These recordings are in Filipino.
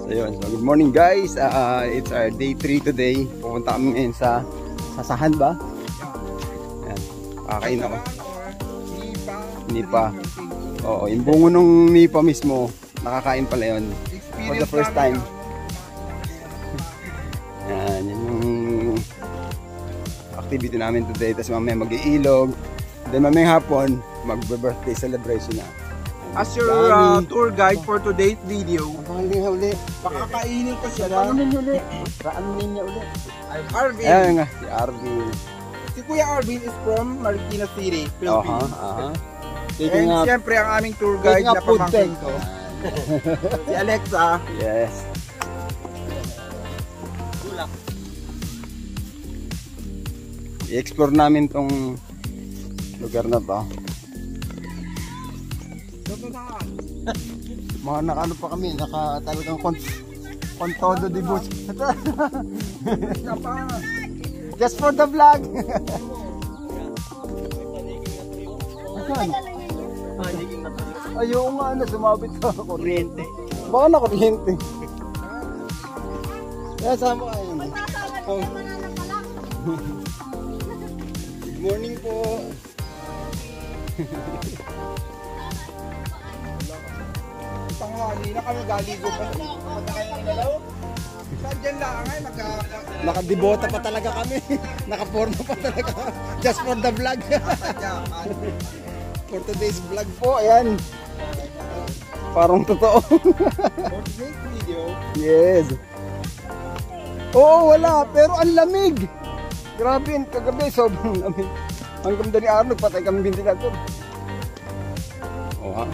Ayun, so good morning guys. It's our day 3 today. Pupunta kami ngayon sa sasahan ba? Yan. Kakain ako. Nipa. Oo, yung bungo nung nipa mismo. Nakakain pala yun. For the first time. Yan, yun yung activity namin today. Tapos mamaya mag-iilog. Then mamaya hapon, mag-birthday celebration na. As your tour guide for today's video, Huli. pakakainin ko siya. Saan niya ulit? Arvin. Ayan nga, si Arvin. Si Kuya Arvin is from Marikina City, Philippines. Taking And up, siyempre ang aming tour guide na food pamangkin tank. ko, si Alexa. Yes. I-explore namin tong lugar na to. Mga nakaano pa kami, talagang kontodo de bus. Just for the vlog. Ayaw nga na, sumabit sa kuryente. Baka na kuryente. Kaya sama kayo. Good morning po. Tanghali na kami galigo pa. Sadyan lang ay Nakadibota pa talaga kami. Nakaporma pa talaga. Just for the vlog. For today's vlog po, ayan. Parang totoo. For today's video. Yes. Oo, wala. Pero ang lamig. Grabe, kagabi sobrang lamig. Hanggang dali araw, nagpatay kami ventilador. Oo ha.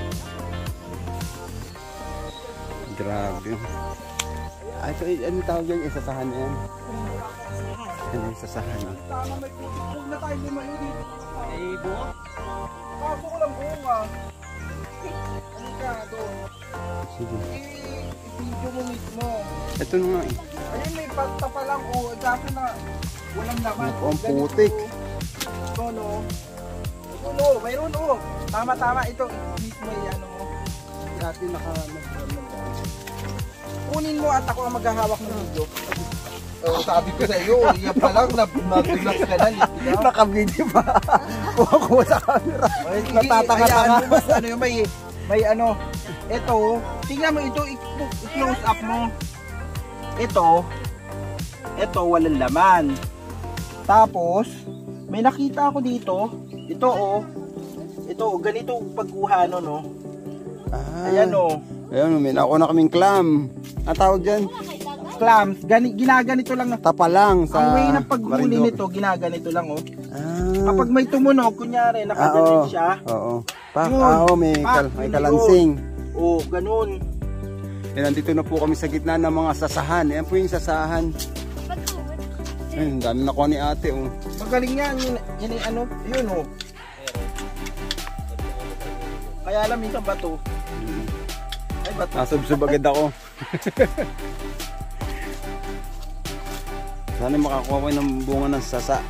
Grabe. Ay, so, ano tawag yan? Isasahan na yan? Ano yung isasahan na? Tama, may putik na tayo lumayo dito. Eh, buo? Kaso ko lang buo nga. Ano ka, doon? Sige. I-video mo mismo. Ito na nga eh. Ayun, may pasta pa lang. O, dati na walang laman. Ito ang putik. Ito, no? Ito, no? Mayroon, o. Tama. Ito, mismo yan, o. Dati Kunin mo at ako ang maghahawak ng video. Oh, sabi ko sa iyo, yan pa lang, nag-relax ka na. Naka-video pa. Kuha sa camera. Natatanga-tanga. Ano yung may ano. Ito, tingnan mo ito, i-close up mo. Ito, walang laman. Tapos, may nakita ako dito. Ito, ganito pagkuha, no? Ayan, o. Ayan, may nakuha na kaming clam. Ang tawag dyan? Clams. Ginaganito lang. Tapa lang sa ang way na paghuli nito, ginaganito lang, oh. Kapag may tumunog, kunyari, nakagalit siya. Oo. May kalansing. Oo, ganun. Nandito na po kami sa gitna ng mga sasahan. Ayan po yung sasahan. Ayun, dami nakuha ni ate, oh. Magaling yan. Yun, ano, yun, oh. Kaya alam, minsan bato. Ay, bato. Nasubsub agad ako. Sana makakuha ko ng bunga ng sasa.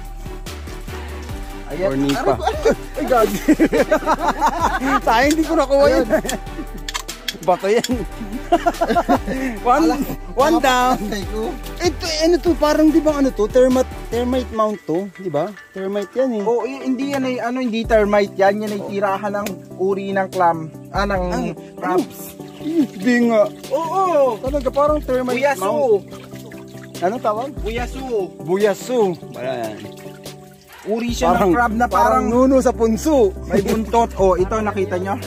Ayan. Or nipa. Ay, God. Sayang hindi ko nakuha yun. Bato yan. One down. Ito, ano to? Parang di ba ano to? Termite mount to? Di ba? Termite yan eh. Oo, hindi yan ay, hindi termite yan. Yan ay tirahan ng uri ng clam. Ng crabs. Hindi nga. Oo. Talaga parang termite Buyasu. mount. Anong tawag? Buyasu. Ayan. Uri siya ng crab na parang nuno sa punso. may buntot. Oh, ito nakita nyo?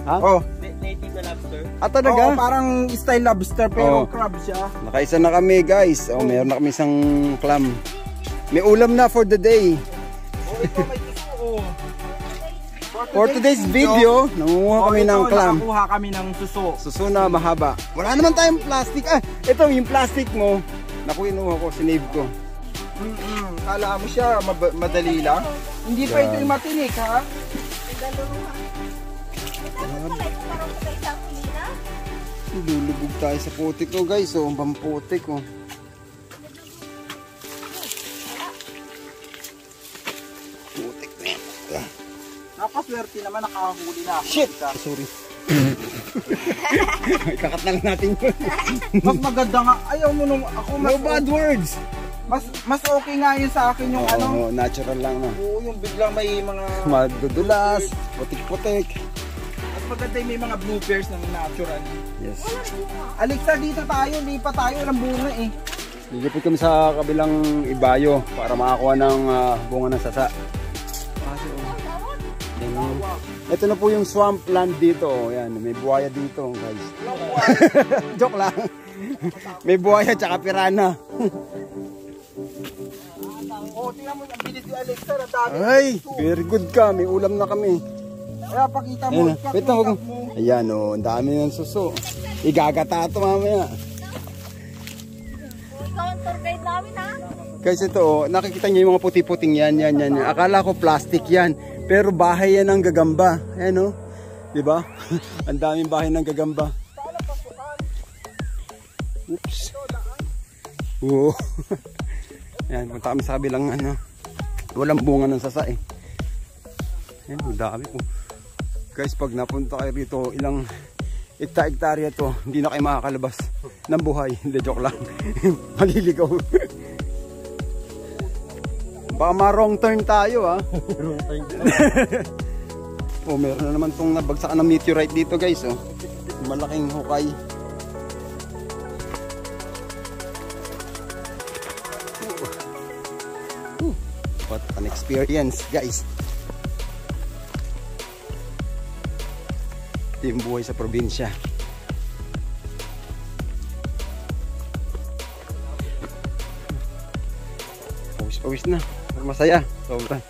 Oh, native na lobster. Talaga? Oh, parang style lobster pero crab siya. Nakaisa na kami guys. Meron na kami isang clam. May ulam na for the day. Oh, ito may suso. For today's video, nangunguha kami ng clam. Nakakuha kami ng suso. Suso na mahaba. Wala naman tayong plastic. Ito yung plastic mo. Naku, inuha ko, sinave ko. Kala mo siya madali lang? Hindi pa ito yung matinik, ha? Lulubog tayo sa putik ko guys. Ang pamputik ko. Putik na yan. Napaswerte naman, nakahuli na ako. Shit! Sorry. Kakat na lang natin yun. Mas maganda nga. Ayaw mo nung ako mas... No bad words. Mas okay nga yun sa akin yung ano. Natural lang na. Oo, yung biglang may mga... Madudulas, putik-putik. Mas maganda yung may mga bloopers na natural. Yes. Alexa, dito tayo. Lipat tayo. Walang bunga eh. Lilipit kami sa kabilang ibayo para makakuha ng bunga ng sasa. Ito na po yung swampland dito. Yan, may buhaya dito, guys. Joke lang. May buhaya tsaka pirana. Oh, tingnan mo ang bilis ni Alexa. Ang dami. Ay, very good ka. May ulam na kami. Kaya pakita mo. Wait lang, ayan o, ang dami ng suso. Igagata ito mamaya. Ikaw ang tour guide namin ha? Guys, ito o, nakikita niyo yung mga puti-puting yan. Akala ko plastic yan. Pero bahay yan ng gagamba. Ayan o, diba? Ang daming bahay ng gagamba. Oops. Oo. Ayan, punta kami sa kabilang ano. Walang bunga ng sasa eh. Ayan, ang dami po. Guys, pag napunta kayo rito, ilang hektarya to, hindi na kayo makakalabas ng buhay. Hindi, joke lang. Maliligaw. Baka ma-wrong turn tayo ha. Wrong turn. Oh, meron na naman tong nabagsakan ng meteorite dito guys. Oh. Malaking hukay. What an experience guys. Ito yung buhay sa probinsya. Pawis na. Masaya. Sobra.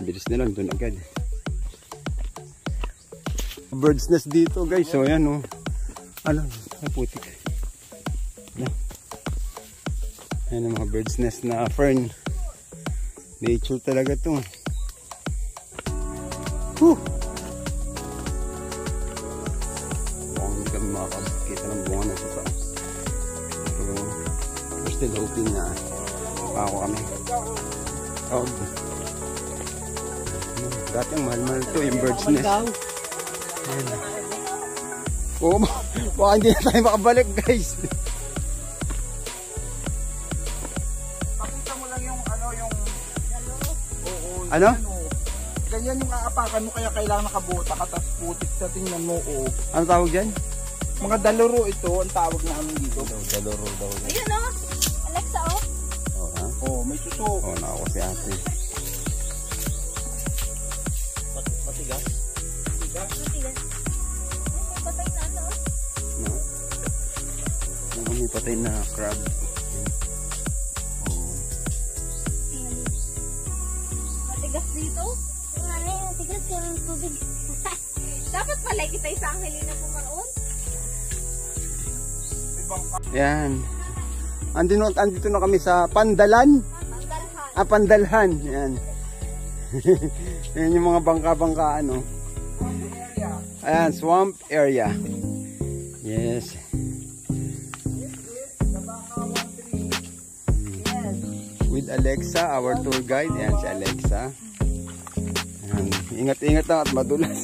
Bilis na lang. Doon agad. Bird's nest dito guys. So yan o. Ano? Ay putik. Ayan ang mga bird's nest na fern. Nature talaga to. Whew! Mukhang hindi kami makakakita ng bunga na sasa. Pero we're still hoping na ako kami. Oh. Dati ang mahal-mahal to yung bird's nest. Ayan. Oo, baka hindi na tayo makabalik guys. Pakita mo lang yung ano yung... Ano? Ganyan yung aapakan mo kaya kailangan nakabuta ka tapos putik sa tingnan mo. Oh. Ano tawag dyan? Mga daluro ito ang tawag namin dito. Daluro daw. Ayun o. Alexa o. Oo ha? Oh, may suso. Oo, nakakuha si ate. Matigas. Matigas. May patay na ano. No? May patay na crab. Matigas dito. Ano yung matigas yung tubig. Dapat pala kita sa Angelina pumaroon. Yan. Andito na kami sa Pandalan. Pandalhan. Pandalhan. Yan. Yan yung mga bangka-bangka ano. Ayan, swamp area. Yes. With Alexa, our tour guide. Ayan si Alexa. Ayan. Ingat-ingat lang at madulas.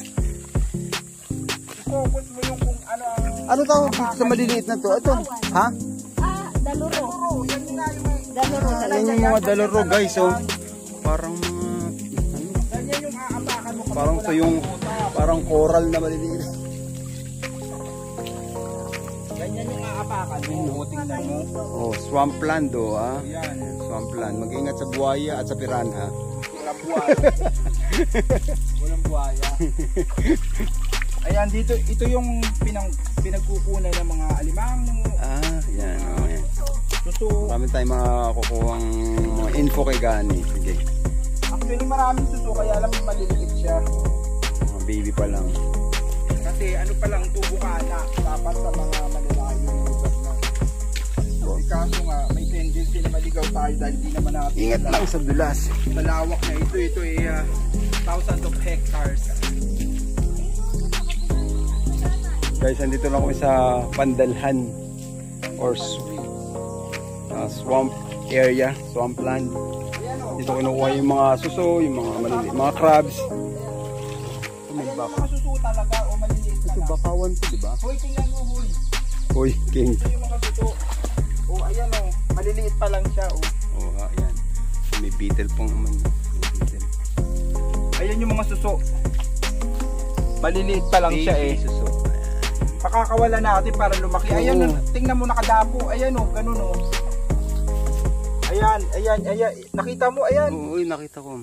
Focus mo yung kung ano ang... Ano tawag dito sa maliliit na to? Ito. Ha? Daluro. Yan nga yung... Daluro. Ayan yung mga daluro guys. Oh. Parang Ganyan yung aapakan mo. parang to yung parang coral na maliliit. Ganyan yung aapakan mo. Tingnan mo. Oh, swampland oh, ha. Yan. Swampland. Mag-ingat sa buhaya at sa piranha. Walang buhaya. Walang buhaya. Ayan, dito, ito yung pinagkukunan ng mga alimango. Yan. Oh, yan. Suso. Marami tayong makukuhang mga info kay Gani. Sige. Actually, maraming suso, kaya lang maliliit siya. Mga baby pa lang. Kasi ano pa lang, tubo ka na. Dapat sa mga malalayong lugar na. Kaso nga, may tendency na maligaw tayo dahil di naman natin. Ingat lang sa dulas. Sa lawak na ito ay thousands of hectares. Guys, andito lang kami sa Pandalhan or swamp area, swampland. Ayan o. Dito kinukuha yung mga suso, yung mga maliliit, mga crabs. May Ayan yung baka. mga suso talaga o maliliit na Ito lang. bakawan to, di ba? Hoy, tingnan mo, hoy. Hoy, king. Ito yung mga suso. O, ayan o. Maliliit pa lang siya o. Oh, ayan. May beetle pong naman. May beetle. Ayan yung mga suso. Maliliit pa lang siya eh. Suso. Pakakawala natin para lumaki. Ayan, Oo. tingnan mo nakadapo. Ayan o, ganun o. Ayan, ayan, ayan. Nakita mo, ayan. Oo, nakita ko.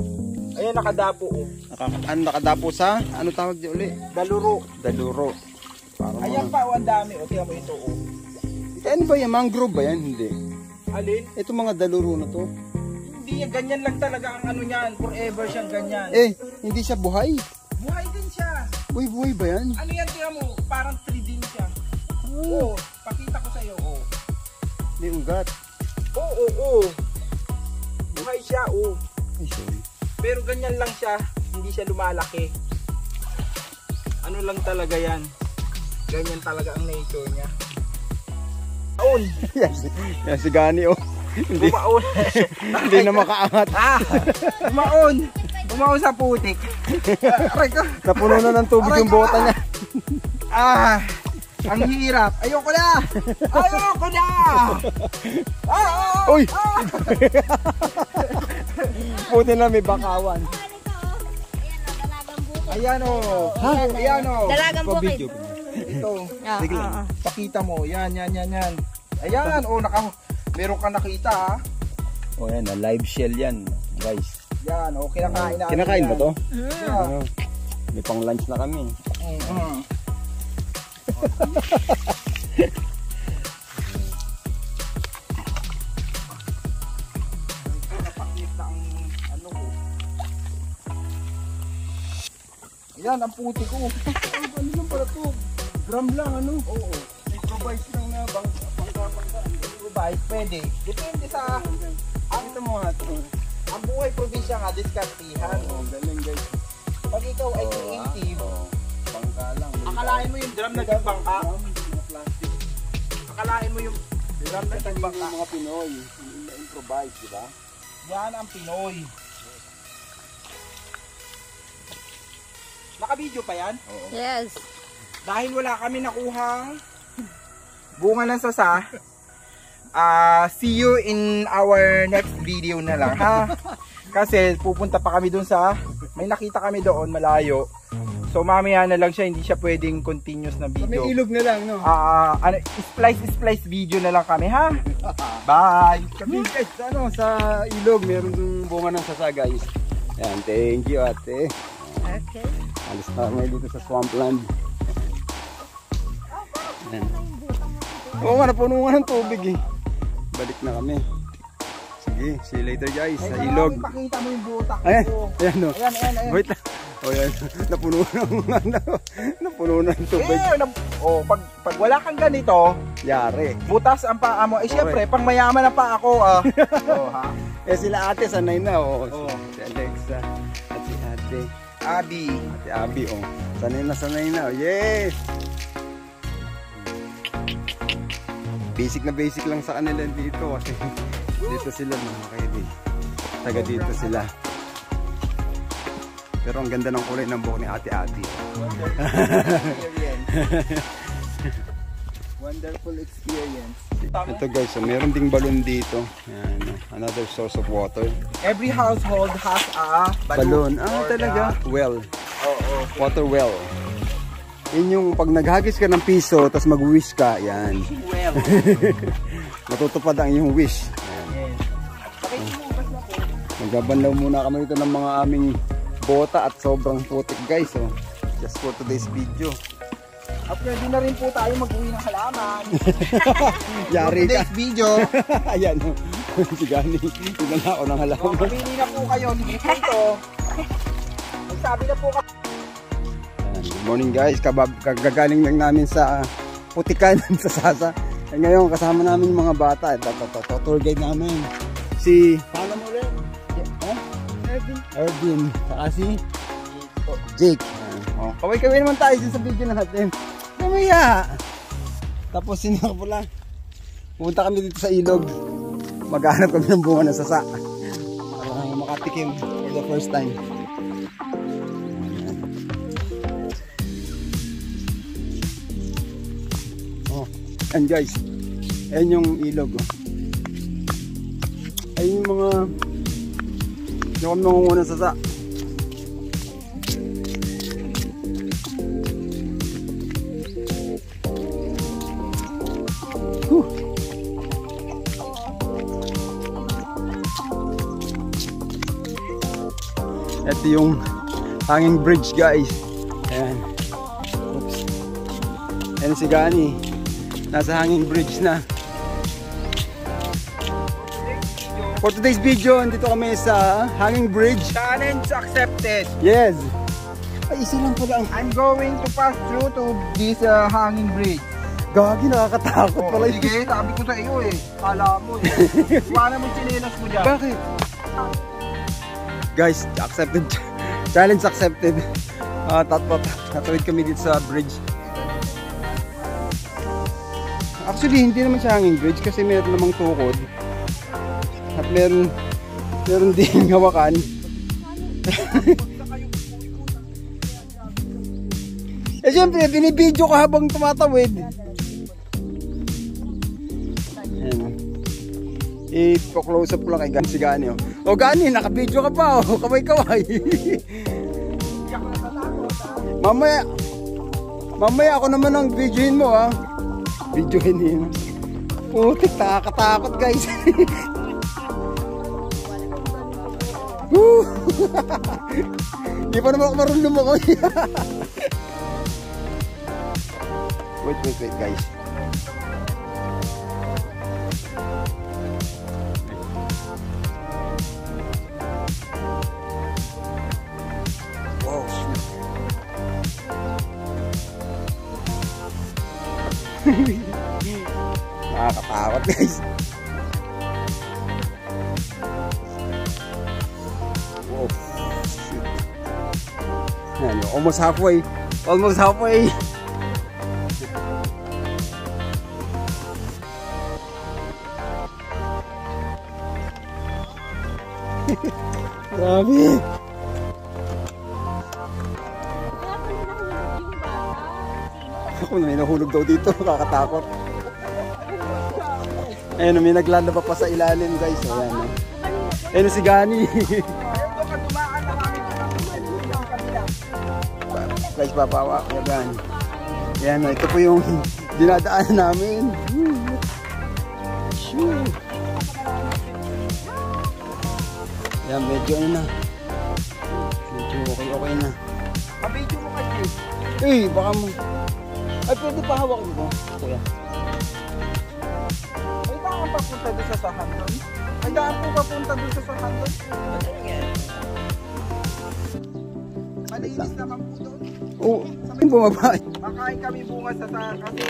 Ayan, nakadapo o. Ano nakadapo sa? Ano tawag di uli? Daluro. Daluro. Parang Ayan pa o, ang dami o. Tingnan mo ito o. Ano ba yan? Mangrove ba yan? Hindi. Alin? Ito mga daluro na to. Hindi, ganyan lang talaga ang ano niyan. Forever siyang ganyan. Hindi siya buhay. Buhay din siya. Uy, buhay ba yan? Ano yan, tingnan mo. Parang 3D siya. Oo, pakita ko sa'yo. Oo. May ugat. Oo. Buhay siya, oo. Ay, sorry. Pero ganyan lang siya. Hindi siya lumalaki. Ano lang talaga yan. Ganyan talaga ang nature niya. Baon. Yan si Gani, oh. Hindi, Bumaon. hindi na makaangat. Bumaon. Bumaon sa putik. Aray ka. Napuno na ng tubig yung bota niya. Ang hirap. Ayoko na. Ayoko na. Uy! Buti na may bakawan. Ayan o, dalagang bukid. Ayan o. Ayan o. Dalagang bukid. Ito. Sige lang. Pakita mo. Yan. Ayan. O, meron ka nakita ha. Oh, yan. Live shell yan, guys. Yan. O, kinakain na. Kinakain ba to? Yeah. May pang lunch na kami. Ayan, ang puti ko. Ano lang pala to? Gram lang, ano? Oo. Improvise lang na bangka. Improvise, pwede. Depende sa... Ito mo nga ito. Ang buhay probinsya nga, diskartihan. Ganun, guys. Pag ikaw ay creative, Bangka lang. akalain mo yung drum na bangka. Akalain mo yung drum na bangka. Mga Pinoy, improvise, di ba? Yan ang Pinoy. Naka-video pa yan? Yes. Dahil wala kami nakuhang bunga ng sasa, see you in our next video na lang ha. Kasi pupunta pa kami dun sa, may nakita kami doon malayo. So mamaya na lang siya, hindi siya pwedeng continuous na video. May ilog na lang, no? Splice video na lang kami ha. Bye. Kami guys, sa ilog, meron yung bunga ng sasa, guys. Yan, thank you ate. Okay. Alis na kami dito sa swampland. Yan. Oo nga, napuno nga ng tubig eh. Balik na kami. Sige, see you later guys, sa ilog. Pakita mo yung butak ko. Ayan o. Ayan. Wait lang. O yan, napuno na ng tubig. Pag wala kang ganito, Yari. butas ang paa mo. Siyempre, pang mayaman ang paa ako. Ha? Sila ate, sanay na o. Oo. Si Alexa at si ate. Abi. Ate Abby o. Sanay na. Yes! Basic lang sa kanila dito kasi dito sila mga kaibig. Taga dito sila. Pero ang ganda ng kulay ng buhok ni Ate Abby. Wonderful experience. Ito guys, so meron ding balon dito. Yan, another source of water. Every household has a Balon. or Talaga? Well. Oo. Water well. Yun yung pag naghagis ka ng piso, tapos mag-wish ka, yan. Well. Matutupad ang iyong wish. Yes. Pakikilugas na po. Magbabanlaw muna kami dito ng mga aming bota at sobrang putik guys. So, just for today's video. At pwede na rin po tayo mag-uwi ng halaman. Yari ka. Today's video. Ayan. Si Gani. Tignan na ako ng halaman. Pabili na po kayo. Libre po ito. Magsabi na po kayo. Good morning guys. Kagagaling lang namin sa putikan sa Sasa. E ngayon kasama namin yung mga bata. Ito, tour guide namin. Si... Paano mo rin? Ervin. Saka si... Jake. Kaway-kaway naman tayo sa video natin. Namaya. Tapos sinakapula. Pupunta kami dito sa ilog. Maghanap kami ng bunga ng sasa. Para makatikim for the first time. Oh, and guys, ayan yung ilog. Oh. Ayun yung mga yung nangungunan sa ito yung hanging bridge, guys. Ayan. Oops. Ayan si Gani. Nasa hanging bridge na. For today's video, andito kami sa hanging bridge. Challenge accepted. Yes. Ay, isa lang pala ang... I'm going to pass through to this hanging bridge. Gagi, nakakatakot pala yun. Sige, sabi ko sa iyo eh. Kala mo eh. Wala mo chinelas mo dyan. Bakit? Guys, accepted. Challenge accepted. Tatawid kami dito sa bridge. Actually, hindi naman siya hanging bridge kasi meron namang tukod. At meron ding hawakan. Eh syempre, binibidyo ka habang tumatawid. I-close up ko lang kay Gani si Gani. O Gani, nakabidyo ka pa. O, kamay-kamay. Mamaya ako naman ang videohin mo, ha. Videohin yun. Putik, nakakatakot, guys. Di pa naman ako marunong lumakoy. Wait, guys. Nakakatakot, guys. Wow. Ano, almost halfway. Grabe. Ako na may nahulog daw dito, nakakatakot. Ayun, may naglalaba pa sa ilalim, guys. Ayan, ayun si Gani. Guys, papawa. Ayan. Ayan, ito po yung dinadaanan namin. Ayan, medyo ano na. Medyo okay na. Kabidyo mo kayo. Eh, baka mo. Ay, pwede pa hawakin mo, kuya. May daan papunta doon sa sahan doon? May daan po papunta doon sa sahan doon? Malinis naman po doon. Oo, yung bumaba. Makain kami bunga sa sahan kasi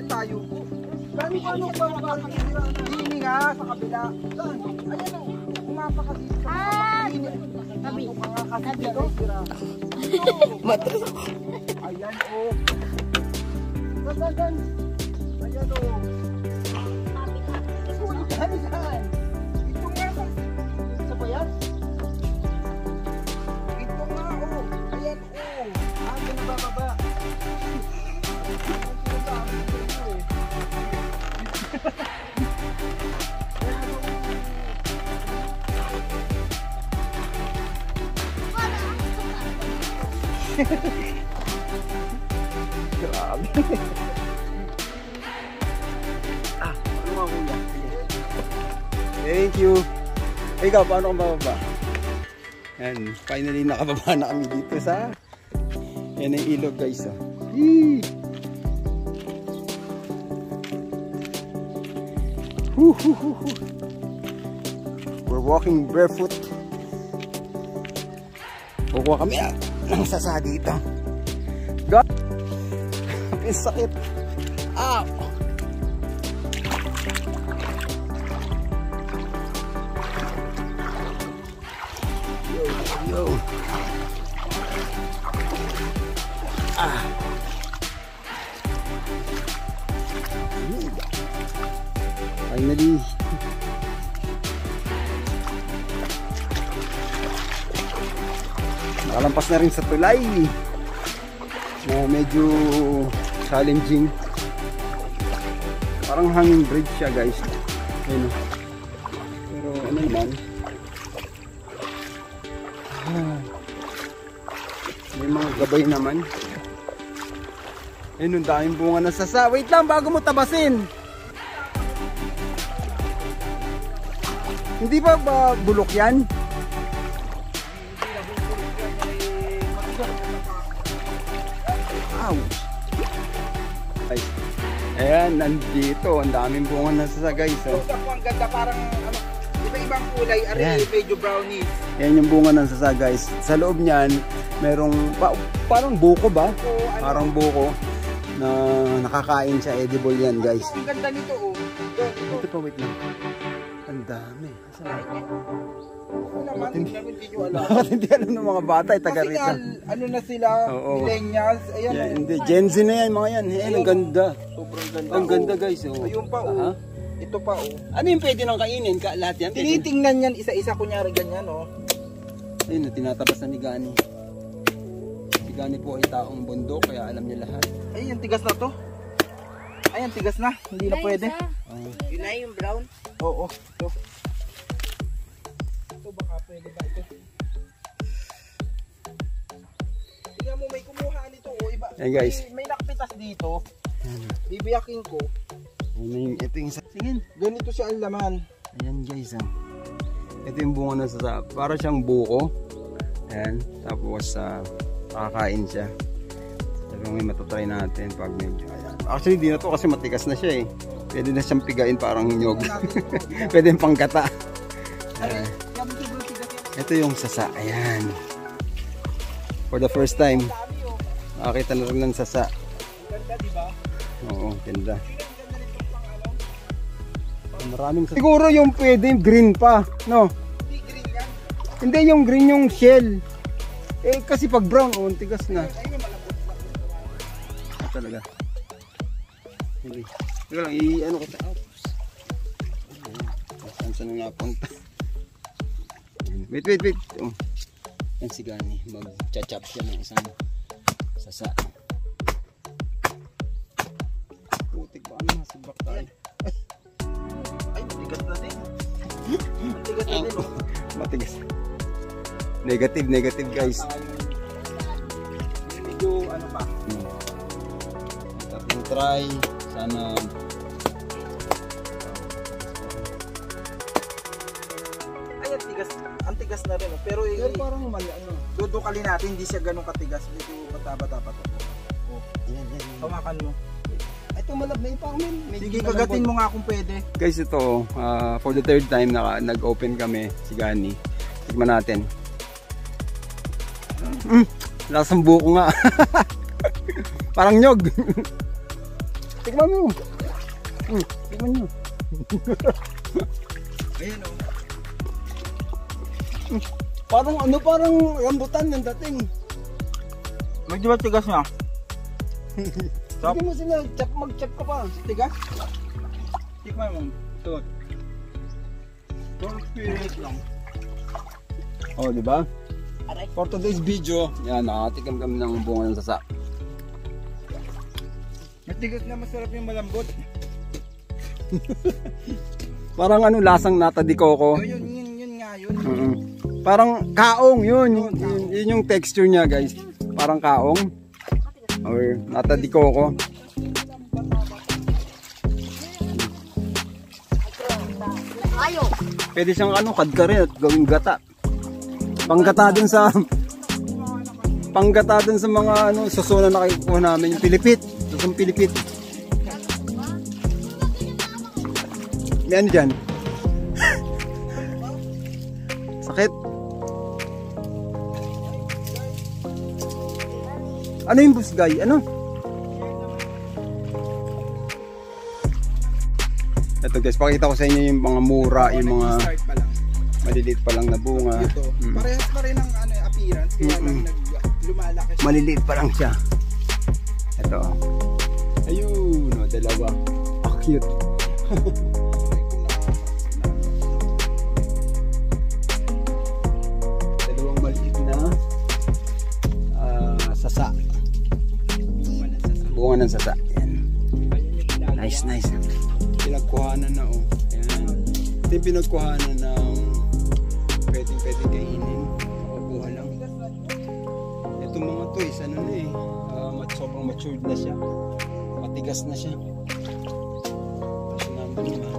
tayo po. Gani pa nung hindi nga sa kabila. Ayan o, umapa ka dito sa tabi. Tabi dito. Matras ako. Ayan o. Ayan o. Gani saan? Ito nga sa bayan. Ito nga o. Ayan o. Ayan na bababa. Grabe. Ano nga kuya? Thank you. Ikaw, paano kang bababa? Yan, finally nakababa na kami dito sa yan ang ilog, guys. Oh. Yee! We're walking barefoot. Kukuha kami ng sasa dito. God! Ang sakit. Ow! Yo! Finally. Nakalampas na rin sa tulay na medyo challenging. Parang hanging bridge siya guys. Ayun. Pero ano naman, may mga gabay naman. Ayun, ang daming bunga ng sasa. Wait lang, bago mo tabasin. Hindi ba bulok yan? Ow. Ay. Ayan, nandito. Ang daming bunga ng sasa guys. Oh. Ang ganda, parang ano, iba-ibang kulay. Are, medyo brownish. Ayan yung bunga ng sasa guys. Sa loob niyan, merong parang buko ba? Parang buko na nakakain siya, edible yan guys. Ang ganda nito oh. Ito pa, wait lang. Ang dami. Naman, hindi nyo alam. Bakit hindi alam ng mga bata, taga Kasi rito. ano na sila, millennials. Ayan, Yeah, hindi, Gen Z na yan mga yan. Ayan, ang ganda. sobrang ganda. Ang ganda guys. Oh. Ayun pa oh. Ito pa oh. Ano yung pwede nang kainin? Lahat yan? Tinitingnan yan isa-isa, kunyari ganyan oh. Ayun, tinatabasan ni Gani. Si Gani po ay taong bundok, kaya alam niya lahat. Ay, yung tigas na to. Ay, ang tigas na. Hindi na pwede. Yun na yung brown. Oo. Ito. Ito baka pwede ba ito? Tingnan mo, may kumuha nito. Oh, iba. Ayan, guys. May nakapitas dito. Bibiyakin ko. Ito yung isa. Tingin. Ganito siya ang laman. Ayan guys. Ito yung bunga ng sasa. Para siyang buko. Ayan. Tapos nakakain siya. Sabi may matatry natin pag medyo. Ayan. Actually di na to kasi matigas na siya eh. Pwede na siyang pigain parang nyog. Pwede yung panggata. Ito yung sasa. Ayan. For the first time. Nakakita na rin ng sasa. Ganda, di ba? Oo, ganda. Maraming sasa. Siguro yung pwede green pa, no? Hindi green yan. Hindi yung green yung shell. Eh kasi pag brown, oh, tigas na. Ayun yung malapot. Talaga. Hindi. Ito lang, ano kita. Oops. Saan na napunta? Wait. Oh. Yan si Gani. Mag-chachap siya ng isang sasa. Putik ba? Ano nasibak tayo? Ay, matigas na din. Matigas na din, oh. Matigas. Negative guys. Medyo ano pa. Tatlong try. Sana ay, ang tigas na rin, oh. Pero parang mali ano. dudukalin natin, hindi siya ganun katigas. Medyo bata-bata pa to. Oh. Yan. Hawakan mo. Ito malab na ipang min. Sige, kagatin mo nga kung pwede. Guys, ito for the third time nag-open kami si Gani. Tikman natin. Lasang buko nga. Parang nyog. Tikman mo. Tikman nyo. Ayan, oh. Parang rambutan ng dating. Medyo ba tigas niya? Hindi mo sila, mag-chop ka pa. Tigas? Tikman mo. Ito. Spirit lang. Oh, di ba? For today's video, yan, nakatikim kami ng bunga ng sasa. Matigas na, masarap yung malambot. Parang lasang nata di coco. Yun nga yun. Parang kaong yun yung texture niya guys. Parang kaong or nata di coco. Ayo. Pwede siyang kadkarin at gawing gata. Panggata dun sa mga susuna na kayo namin yung pilipit. Susung pilipit. May ano dyan? Sakit. Ano yung busgay? Ano? Ito guys, pakita ko sa inyo yung mga mura, yung mga Start pa lang. maliliit pa lang na bunga. Ito. Parehas pa rin ang appearance. Kaya lang lumalaki siya. Maliliit pa lang siya. Ito. Ayun, dalawa. Oh, cute. Dalawang maliit na bunga ng sasa. Ayan. Nice, nice. Pinagkuhanan na oh. Ayan. Ito yung pinagkuhanan ng pwedeng kainin. Makukuha lang. Itong mga to is ano na eh. Sobrang matured na siya. Matigas na siya. Kasi nandun na.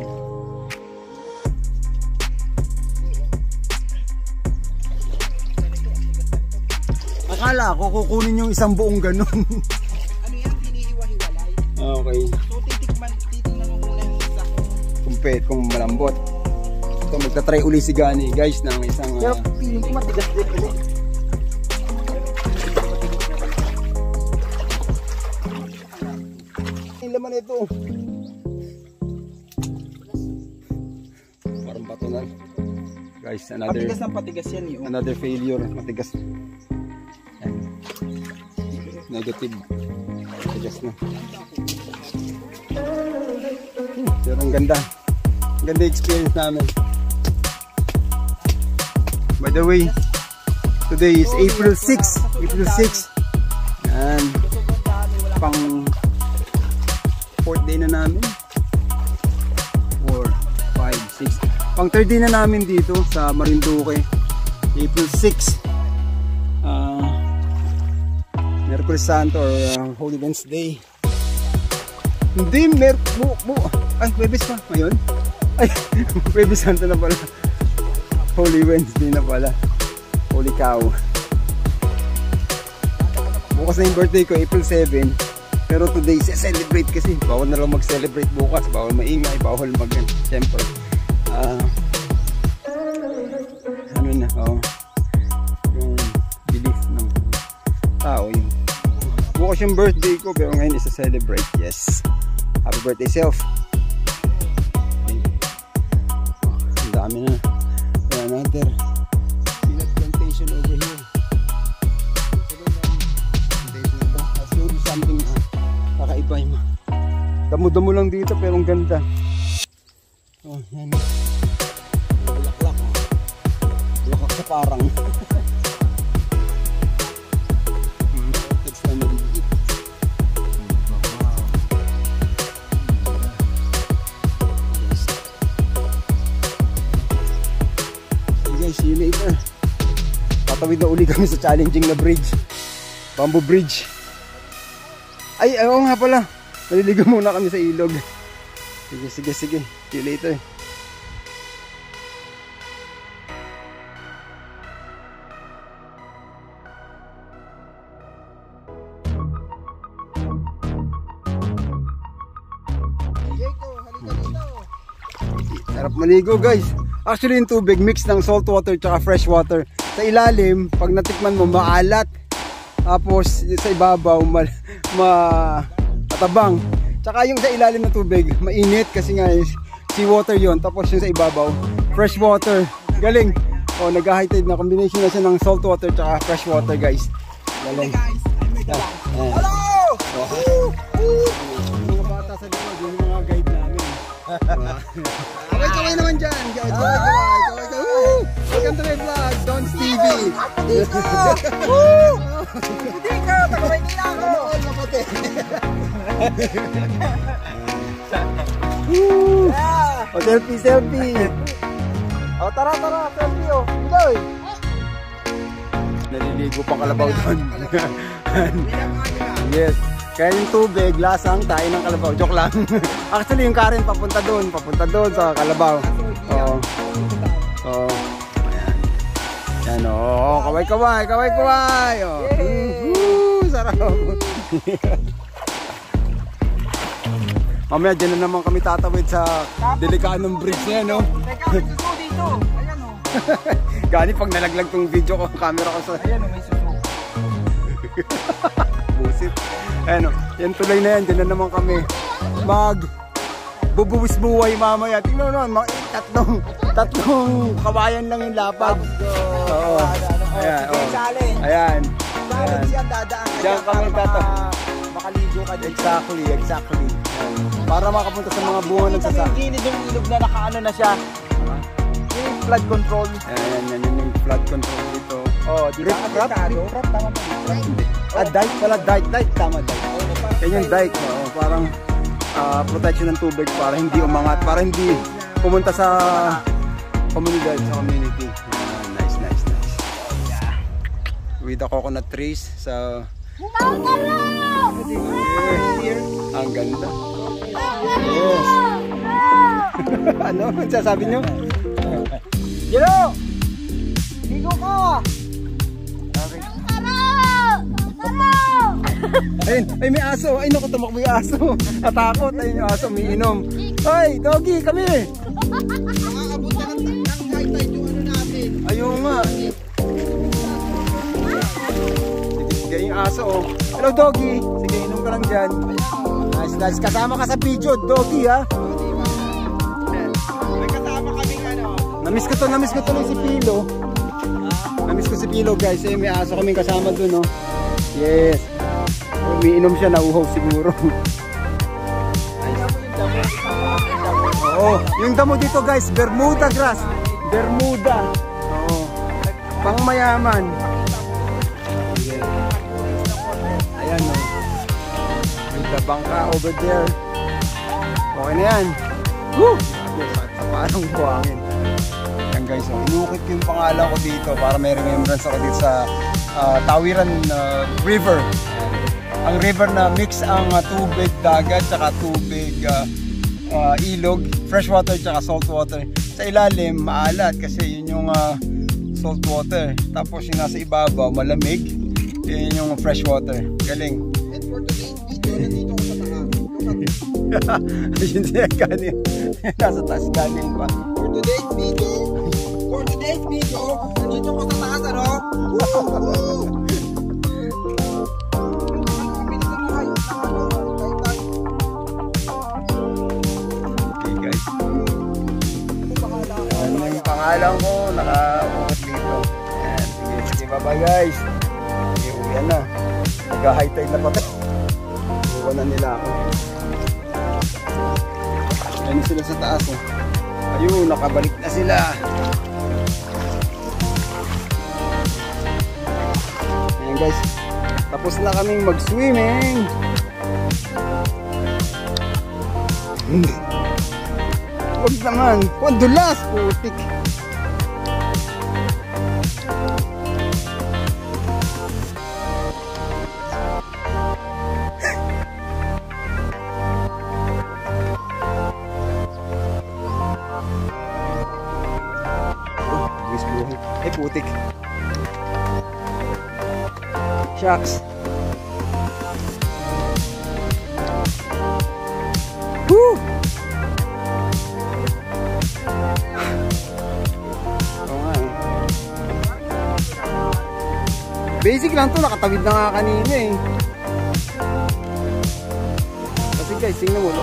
Akala ko kukunin yung isang buong ganun. Ano yan? Hinihiwa-hiwalay. Okay. So titignan mo muna yung isa. Kung malambot. Ito magta-try uli si Gani guys ng isang Pero feeling ko matigas din ulit. Yung laman ito. Parang bato na. Guys, Patigas ng patigas yan eh. another failure. Matigas. Yan. Negative. Matigas na. Pero ang ganda. Ang ganda experience namin. By the way, today is April 6. April 6. Yan. Pang 4th day na namin. 4, 5, 6. Pang 3rd day na namin dito sa Marinduque. April 6. Mercury Santo or Holy Wednesday. Hindi, ay, Huwebes pa ngayon? Ay, Huwebes Santo na pala. Holy Wednesday na pala. Holy cow. Bukas na yung birthday ko, April 7. Pero today, celebrate kasi. Bawal na lang mag-celebrate bukas. Bawal maingay, bawal siyempre. Ano na, yung belief ng tao. Bukas yung birthday ko, pero ngayon isa-celebrate. Yes. Happy birthday, self. Okay. Ang dami na. Another peanut plantation over here. I'll show you something kakaiba yung damo-damo lang dito pero ang ganda. Oh, yan. Bulaklak. Bulaklak sa parang. Text na naliligit. See you later. Tatawid na uli kami sa challenging na bridge. Bamboo bridge. Ay, oo nga pala. Maliligo muna kami sa ilog. Sige. See you later. Sarap maligo guys. Actually yung tubig mix ng salt water at fresh water. Sa ilalim, pag natikman mo maalat. Tapos sa ibabaw matabang. Tsaka yung sa ilalim ng tubig mainit kasi nga sea water yon. Tapos yung sa ibabaw fresh water. Galing. Oh, nag-high tide na combination na siya ng salt water at fresh water guys. Galing. Hello! Mga bata sa likod, yung mga guide namin. Kaway naman dyan. Kaway. Welcome to my vlog, Don's TV. Dito! Tagaway nila ako! O, selfie. O, tara, selfie o. Enjoy! Naliligo pang kalabaw doon. Yes. Kaya yung tubig, lasang tayo ng kalabaw. Joke lang. Actually, yung Karen papunta doon sa kalabaw. Oo. Oo. Ayan. Yan o. Kaway. Oh. Sarap. Mamaya dyan na naman kami tatawid sa delikadong bridge na yan, no? Teka, may suso dito. Ayan o. Gani pag nalaglag tong video ko, camera ko sa... Ayan o, may suso. Busit. Ayan o, yan tulay na yan, dyan na naman kami bubuwis buhay mamaya. Tingnan naman, tatlong kabayan lang yung lapad. Oo. Ayan, o. Ayan. Challenge yan, dadaan ka Diyan kami makaligo ka dito. Exactly. Para makapunta sa mga bunga ng sasa. Gilid yung ilog na nakaano na siya. Yung flood control. Ayan, yung flood control dito. Oh, di ba? Rip, tama ba? Dive pala, dive. Tama, dive. Yan yung dike, parang protection ng tubig para hindi umangat, para hindi pumunta sa komunidad, sa community. Nice. Yeah. With the coconut trees sa ang ganda. Yes. Ano? Sasabi nyo? Jero! Ligo ka! Okay. Ayun, ay may aso. Ay naku, tumakbo yung aso. Natakot. Ayun yung aso, may inom. Ay, doggy, kami! Makakabot na ng high tide yung ano natin. Ayun nga. Sige, yung aso, oh. Hello, doggy. Sige, inom ka lang dyan. Nice. Kasama ka sa video, doggy, ha? May kasama kaming ano. Namiss ko to si Pilo. Namiss ko si Pilo, guys. Eh, may aso kaming kasama dun, oh. Yes. Umiinom siya, nauhaw siguro. Oo, yung damo dito, guys, Bermuda grass. Bermuda. Oo. Pang mayaman. Ayan, oh. With the bangka over there. Okay na yan. Woo! Paano buhangin? Yan, guys, oh. Inukit ko yung pangalan ko dito para may remembrance ako dito sa Tawiran River. Ang river na mix ang tubig dagat tsaka tubig ilog, fresh water tsaka salt water. Sa ilalim maalat kasi yun yung salt water, tapos yung nasa ibabaw malamig, yun yung fresh water. Galing. And for today's video, nandito ko sa taas. Yun siya galing. Nasa taas galing pa. For today's video, nandito ko sa taas, ano? Woo! Pangalan ko, naka-ukot dito. Ayan, sige, bye-bye guys. Sige, uwian na. Nag-high tide na pati. Uwan na nila ako. Ayan sila sa taas, oh. Ayun, nakabalik na sila. Ayan guys, tapos na kaming mag-swimming. Huwag naman, huwag dulas, putik. Eh, putik. Shucks. Woo! Basic lang to, nakatawid na nga kanina eh. Kasi guys, tingnan mo,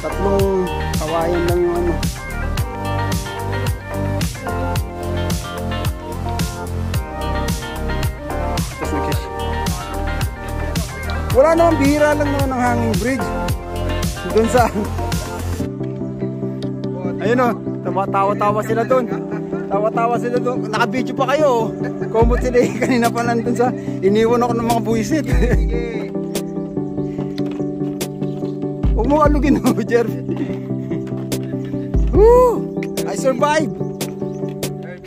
tatlong kawayan lang yung ano. Tapos nag-kiss. Wala naman, bihira lang naman ng hanging bridge. Doon sa... Ayun o, tawa-tawa sila doon. Tawa-tawa sila doon. Naka-video pa kayo. Komot sila eh. Kanina pa nandun sa... Iniwan ako ng mga buwisit. Huwag mo alugin mo, Jerv. Woo! I survived!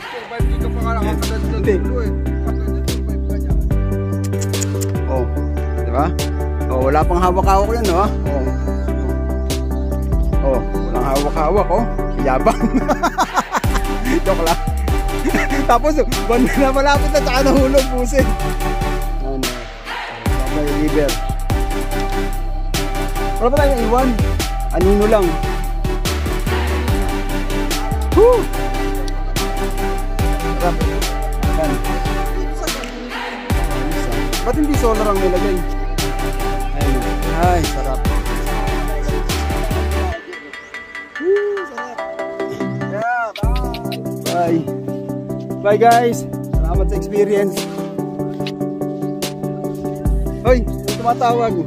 Survive dito pa ka nakakadad sa dulo eh. Oh, di ba? Oh, wala pang hawak-hawak yun, no? Oh. Oh, walang hawak-hawak, oh. Yabang. Joke lang. Tapos, banda na malapit na tsaka nahulog, pusin. Ano? May liver. Wala pa tayong iwan. Anino lang. Woo! Sarap. Yan. Ba't hindi solar ang nilagay? Ayun. Ay, sarap. Woo! Sarap. Yeah, bye. Bye guys. Salamat sa experience. Hoy, tumatawag.